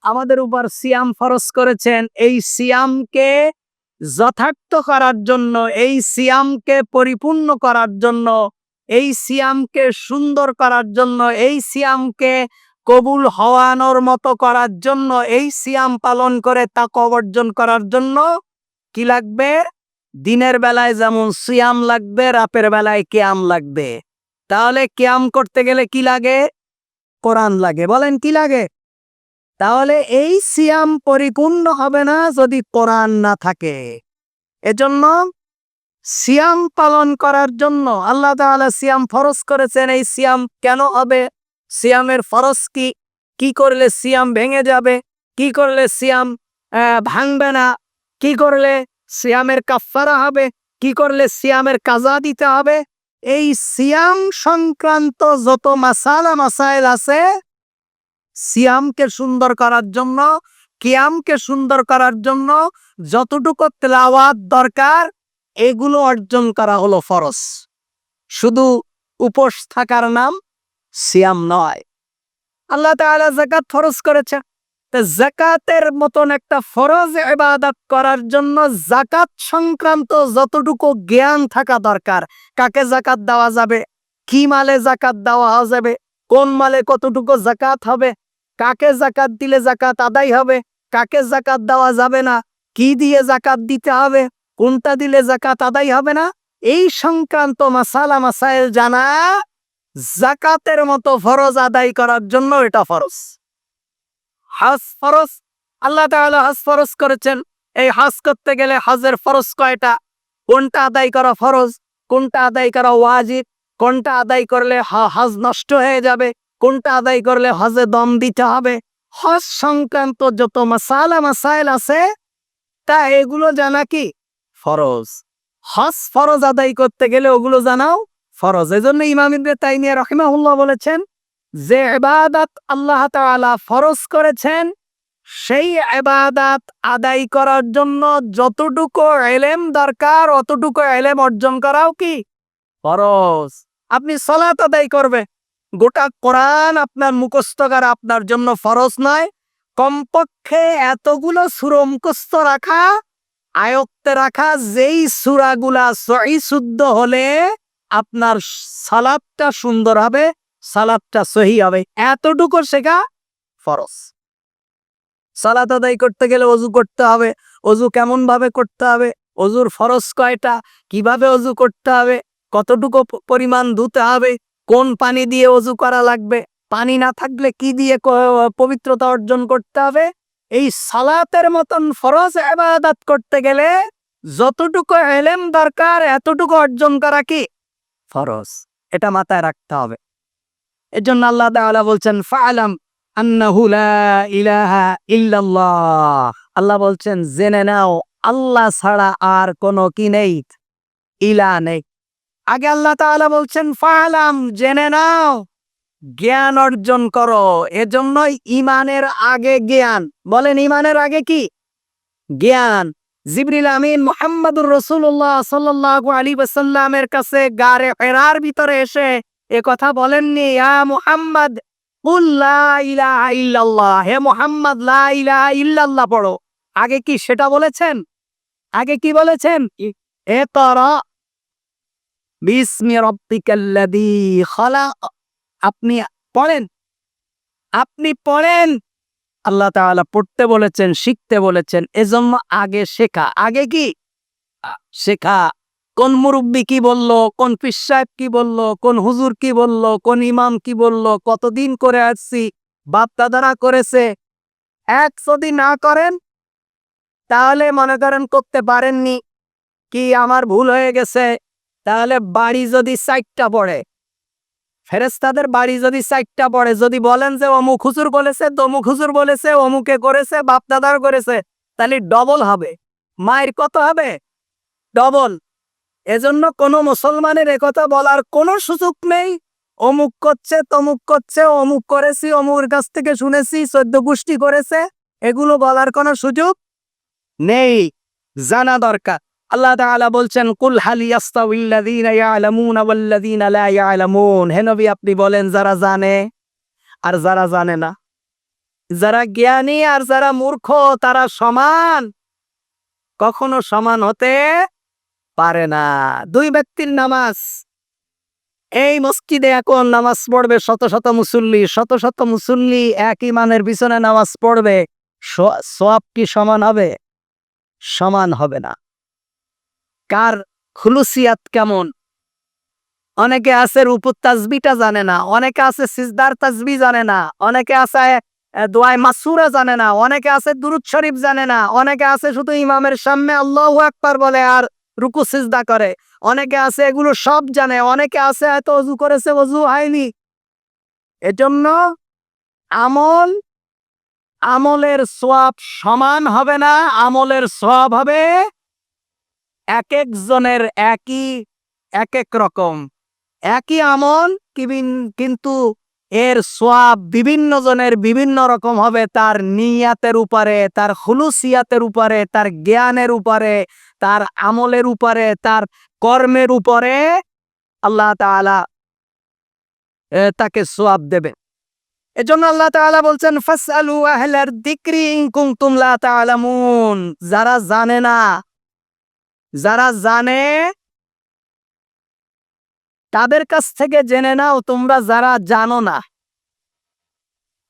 আমাদের উপর সিয়াম ফরজ করেছেন। এই সিয়ামকে যথার্থ করার জন্য, এই সিয়ামকে পরিপূর্ণ করার জন্য, এই সিয়ামকে সুন্দর করার জন্য, এই সিয়ামকে কবুল হওয়ানোর মতো করার জন্য, এই সিয়াম পালন করে তাকওয়া অর্জন করার জন্য কি লাগবে? দিনের বেলায় যেমন সিয়াম লাগবে, রাতের বেলায় কিয়াম লাগবে। তাহলে কিয়াম করতে গেলে কি লাগে? কোরআন লাগে। বলেন কি লাগে? তাহলে এই সিয়াম পরিপূর্ণ হবে না যদি কোরআন না থাকে। এজন্য সিয়াম পালন করার জন্য আল্লাহ তাআলা সিয়াম ফরজ করেছেন। এই সিয়াম কেন হবে? সিয়ামের ফরজ কি? কি করলে সিয়াম ভেঙে যাবে? কি করলে সিয়াম ভাঙবে না? কি করলে সিয়ামের কাফারা হবে? কি করলে সিয়ামের কাজা দিতে হবে? এই সিয়াম সংক্রান্ত যত মাসাইল আছে, সিয়ামকে সুন্দর করার জন্য, কিয়ামকে সুন্দর করার জন্য যতটুকু তেলাওয়াত দরকার এগুলো অর্জন করা হলো ফরজ। শুধু উপোস থাকার নাম সিয়াম নয়। আল্লাহ তাআলা যাকাত ফরজ করেছে। তো যাকাতের মতন একটা ফরজ ইবাদত করার জন্য যাকাত সংক্রান্ত যতটুকু জ্ঞান থাকা দরকার, কাকে যাকাত দেওয়া যাবে, কি মালে যাকাত দেওয়া যাবে, কোন মালে কতটুকু যাকাত হবে, কাকে যাকাত দিলে যাকাত আদায় হবে, কাকে যাকাত দেওয়া যাবে না, কি দিয়ে যাকাত দিতে হবে, কোনটা দিলে যাকাত আদায় হবে না, এই সংক্রান্ত মাসাইল জানা যাকাতের মতো ফরজ আদায় করার জন্য এটা ফরজ। হজ ফরজ। আল্লাহ তাআলা হজ ফরজ করেছেন। এই হজ করতে গেলে হজের ফরজ কয়টা? কোনটা আদায় করা ফরজ, কোনটা আদায় করা ওয়াজিব, কোনটা আদায় করলে হজ নষ্ট হয়ে যাবে, কোনটা আদায় করলে হজে দম দিতে হবে, হজ সংক্রান্ত যত মাসাইল আছে তা এগুলো জানা কি ফরজ। হজ ফরজ আদায় করতে গেলে ওগুলো জানাও ফরজ। এজন্য ইমাম ইবনে তাইমিয়া রাহিমাহুল্লাহ বলেছেন যে ইবাদত আল্লাহ তাআলা ফরজ করেছেন সেই ইবাদত আদায় করার জন্য যতটুকু ইলম দরকার অতটুকু ইলম অর্জন করাও কি ফরজ। আপনি সালাত আদায় করবে, গোটা কোরআন আপনার মুখস্থ করা আপনার জন্য ফরজ নয়। কমপক্ষে এতগুলো সূরা মুখস্থ রাখা, আয়ত্তে রাখা, যেই সূরাগুলা সহিহ শুদ্ধ হলে আপনার সালাতটা সুন্দর হবে, সালাতটা সহিহ হবে, এতটুকু শেখা ফরজ। সালাত আদায় করতে গেলে ওযু করতে হবে। ওযু কেমন ভাবে করতে হবে, ওযুর ফরজ কয়টা, কিভাবে ওযু করতে হবে, কতটুকু পরিমাণ ধুতে হবে, কোন পানি দিয়ে ওযু করা লাগবে, পানি না থাকলে কি দিয়ে পবিত্রতা অর্জন করতে হবে, এই সালাতের মতন ফরজ ইবাদত করতে গেলে যতটুকু ইলম দরকার এতটুকু অর্জন করা কি ফরজ। এটা মাথায় রাখতে হবে। এজন্য আল্লাহ তাআলা বলছেন ফাআলাম আন্নাহু লা ইলাহা ইল্লাল্লাহ। আল্লাহ বলছেন জেনে নাও আল্লাহ ছাড়া আর কোনো কি নেই, ইলাহ নেই। আগে আল্লাহ তাআলা বলছেন ফাআলাম, জেনে নাও, জ্ঞান অর্জন করো। এজন্যই ঈমানের আগে জ্ঞান। বলেন ঈমানের আগে কি? জ্ঞান। জিবরিল আমিন মুহাম্মদুর রাসূলুল্লাহ সাল্লাল্লাহু আলাইহি ওয়াসাল্লামের কাছে গারে হিরার ভিতরে এসে এ কথা বলেননি, ইয়া মুহাম্মদ কুল লা ইলাহা ইল্লাল্লাহ, হে মুহাম্মদ লা ইলাহা ইল্লাল্লাহ পড়ো। আগে কি সেটা বলেছেন? আগে কি বলেছেন? ইকরা বিসমি রাব্বিকাল্লাযী খালাক। আপনি পড়েন, আপনি পড়েন। আল্লাহ তাআলা পড়তে বলেছেন, শিখতে বলেছেন। এজন্য আগে শেখা। আগে কি শেখা। কোন মুরব্বি কি বলল, কোন পীর সাহেব কি বলল, কোন হুজুর কি বলল, কোন ইমাম কি বলল, কতদিন করে আসছি, বাপ দাদারা করেছে, এক যদি না করেন তাহলে মনে করেন করতে পারেননি, কি আমার ভুল হয়ে গেছে, তাহলে বাড়ি যদি 4টা পড়ে, ফেরেশতাদের বাড়ি যদি 4টা পড়ে, যদি বলেন যে অমুক হুজুর বলেছে, তমুক হুজুর বলেছে, অমুকে করেছে, বাপ দাদার করেছে, তাহলে ডবল হবে। মায়ের কত হবে? ডবল। এজন্য কোনো মুসলমানের একথা বলার কোনো সুযোগ নেই, অমুক করছে, তমুক করছে, অমুক করেছি, অমুকের কাছ থেকে শুনেছি, 14 গোষ্ঠী করেছে, এগুলো বলার কোনো সুযোগ নেই। জানা দরকার। আল্লাহ তাআলা বলছেন কুল হাল ইয়াস্তাউিল্লাযীনা ইয়ালামুনা ওয়াল্লাযীনা লা ইয়ালামুন। হে নবী আপনি বলেন যারা জানে আর যারা জানে না, যারা জ্ঞানী আর যারা মূর্খ তারা সমান? কখনো সমান হতে পারে না। দুই ব্যক্তির নামাজ, এই মসজিদে এখন নামাজ পড়বে শত শত মুসল্লি, শত শত মুসল্লি এক ইমানের পিছনে নামাজ পড়বে, সওয়াব কি সমান হবে? সমান হবে না। কার খুলুসিয়াত কেমন? অনেকে আছে রুকুর তাসবিহটা জানে না, অনেকে আছে সিজদার তাসবিহ জানে না, অনেকে আছে দোয়ায়ে মাসুরা জানে না, অনেকে আছে দুরূদ শরীফ জানে না, অনেকে আছে শুধু ইমামের সামনে আল্লাহু আকবার বলে আর রুকু সিজদা করে, অনেকে আছে এগুলো সব জানে, অনেকে আছে হয়তো ওযু করেছে ওযু হয়নি। এজন্য আমল আমলের সওয়াব সমান হবে না, আমলের সওয়াব হবে এক একজনের এক এক রকম। একই আমল কিন্তু এর সওয়াব বিভিন্ন জনের বিভিন্ন রকম হবে, তার নিয়াতের উপরে, তার খুলুসিয়াতের উপরে, তার জ্ঞানের উপরে, তার আমলের উপরে, তার কর্মের উপরে আল্লাহ তাআলা তাকে সওয়াব দেবে। এজন্য আল্লাহ তাআলা বলছেন ফাসআলু আহলার যিকরি ইন কুনতুম লা তা'লামুন। যারা জানে না, যারা জানে তাদের কাছ থেকে জেনে নাও, তোমরা যারা জানো না।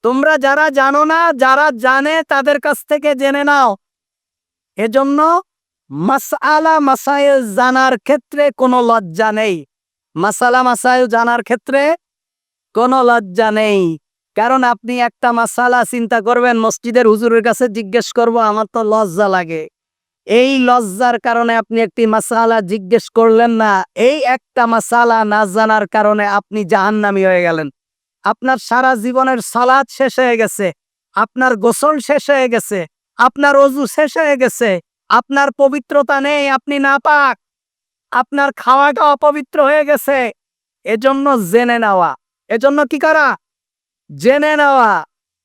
তোমরা যারা জানো না, যারা জানে তাদের কাছ থেকে জেনে নাও। এজন্য মাসআলা মাসাইল জানার ক্ষেত্রে কোনো লজ্জা নেই। মাসালা মাসাইল জানার ক্ষেত্রে কোনো লজ্জা নেই। কারণ আপনি একটা মাসালা চিন্তা করবেন, মসজিদের হুজুরের কাছে জিজ্ঞেস করব, আমার তো লজ্জা লাগে। এই লজ্জার কারণে আপনি একটি মাসালা জিজ্ঞেস করলেন না, এই একটা মাসালা না জানার কারণে আপনি জাহান্নামী হয়ে গেলেন। আপনার সারা জীবনের সালাত শেষ হয়ে গেছে, আপনার গোসল শেষ হয়ে গেছে, আপনার ওযু শেষ হয়ে গেছে, আপনার পবিত্রতা নেই, আপনি নাপাক, আপনার খাওয়াটা অপবিত্র হয়ে গেছে। এজন্য জেনে নেওয়া, এজন্য কি করা? জেনে নেওয়া।